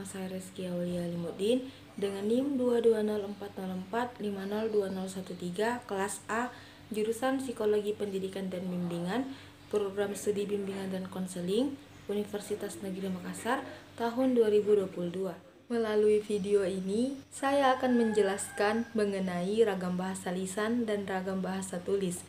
saya Rizky Aulia Limuddin dengan NIM 2204045020013 kelas A, jurusan Psikologi Pendidikan dan Bimbingan, Program Studi Bimbingan dan Konseling, Universitas Negeri Makassar, tahun 2022. Melalui video ini, saya akan menjelaskan mengenai ragam bahasa lisan dan ragam bahasa tulis.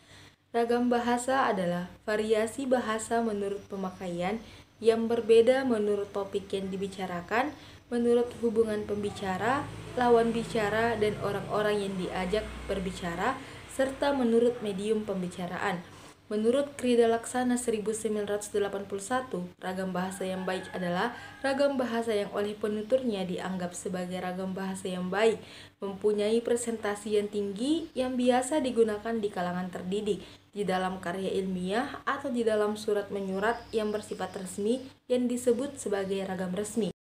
Ragam bahasa adalah variasi bahasa menurut pemakaian yang berbeda menurut topik yang dibicarakan, menurut hubungan pembicara, lawan bicara, dan orang-orang yang diajak berbicara, serta menurut medium pembicaraan. Menurut Krida Laksana 1981, ragam bahasa yang baik adalah ragam bahasa yang oleh penuturnya dianggap sebagai ragam bahasa yang baik, mempunyai presentasi yang tinggi yang biasa digunakan di kalangan terdidik, di dalam karya ilmiah atau di dalam surat menyurat yang bersifat resmi yang disebut sebagai ragam resmi.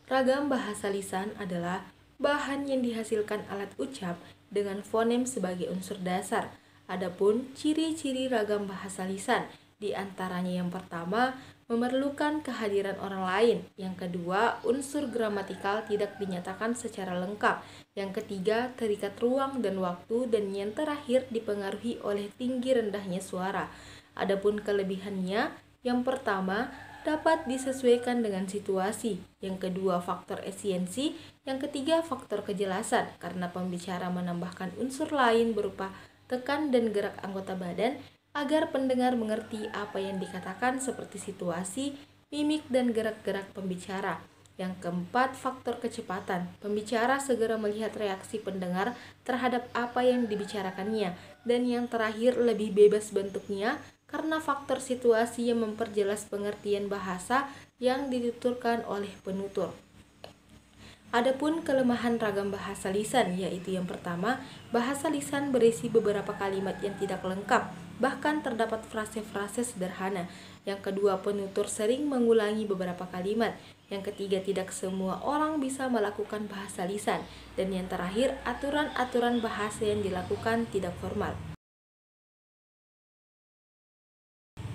Ragam bahasa lisan adalah bahan yang dihasilkan alat ucap dengan fonem sebagai unsur dasar. Adapun ciri-ciri ragam bahasa lisan, di antaranya yang pertama, memerlukan kehadiran orang lain. Yang kedua, unsur gramatikal tidak dinyatakan secara lengkap. Yang ketiga, terikat ruang dan waktu. Dan yang terakhir, dipengaruhi oleh tinggi rendahnya suara. Adapun kelebihannya, yang pertama, dapat disesuaikan dengan situasi. Yang kedua, faktor efisiensi. Yang ketiga, faktor kejelasan, karena pembicara menambahkan unsur lain berupa tekan dan gerak anggota badan agar pendengar mengerti apa yang dikatakan seperti situasi, mimik, dan gerak-gerak pembicara. Yang keempat, faktor kecepatan. Pembicara segera melihat reaksi pendengar terhadap apa yang dibicarakannya. Dan yang terakhir, lebih bebas bentuknya karena faktor situasi yang memperjelas pengertian bahasa yang dituturkan oleh penutur. Adapun kelemahan ragam bahasa lisan, yaitu yang pertama, bahasa lisan berisi beberapa kalimat yang tidak lengkap, bahkan terdapat frase-frase sederhana. Yang kedua, penutur sering mengulangi beberapa kalimat. Yang ketiga, tidak semua orang bisa melakukan bahasa lisan. Dan yang terakhir, aturan-aturan bahasa yang dilakukan tidak formal.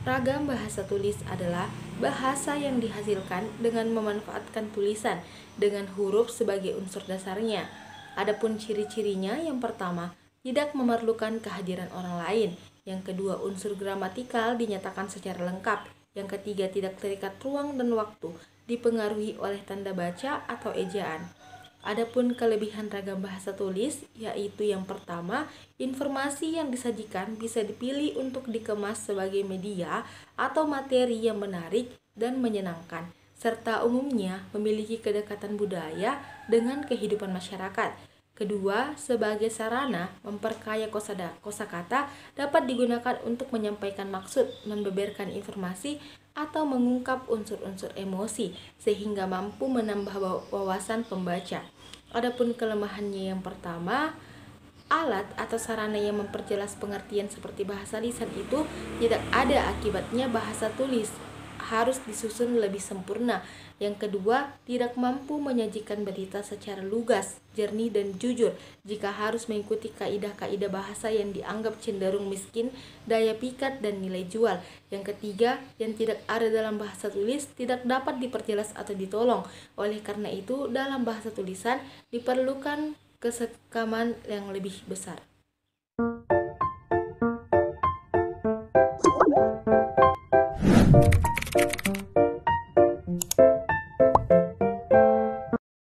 Ragam bahasa tulis adalah bahasa yang dihasilkan dengan memanfaatkan tulisan dengan huruf sebagai unsur dasarnya. Adapun ciri-cirinya, yang pertama, tidak memerlukan kehadiran orang lain. Yang kedua, unsur gramatikal dinyatakan secara lengkap. Yang ketiga, tidak terikat ruang dan waktu, dipengaruhi oleh tanda baca atau ejaan. Adapun kelebihan ragam bahasa tulis, yaitu yang pertama, informasi yang disajikan bisa dipilih untuk dikemas sebagai media atau materi yang menarik dan menyenangkan, serta umumnya memiliki kedekatan budaya dengan kehidupan masyarakat. Kedua, sebagai sarana memperkaya kosakata dapat digunakan untuk menyampaikan maksud, membeberkan informasi, atau mengungkap unsur-unsur emosi sehingga mampu menambah wawasan pembaca. Adapun kelemahannya, yang pertama, alat atau sarana yang memperjelas pengertian seperti bahasa lisan itu tidak ada, akibatnya bahasa tulis harus disusun lebih sempurna. Yang kedua, tidak mampu menyajikan berita secara lugas, jernih, dan jujur jika harus mengikuti kaidah-kaidah bahasa yang dianggap cenderung miskin daya pikat dan nilai jual. Yang ketiga, yang tidak ada dalam bahasa tulis tidak dapat diperjelas atau ditolong. Oleh karena itu, dalam bahasa tulisan diperlukan kesekaman yang lebih besar.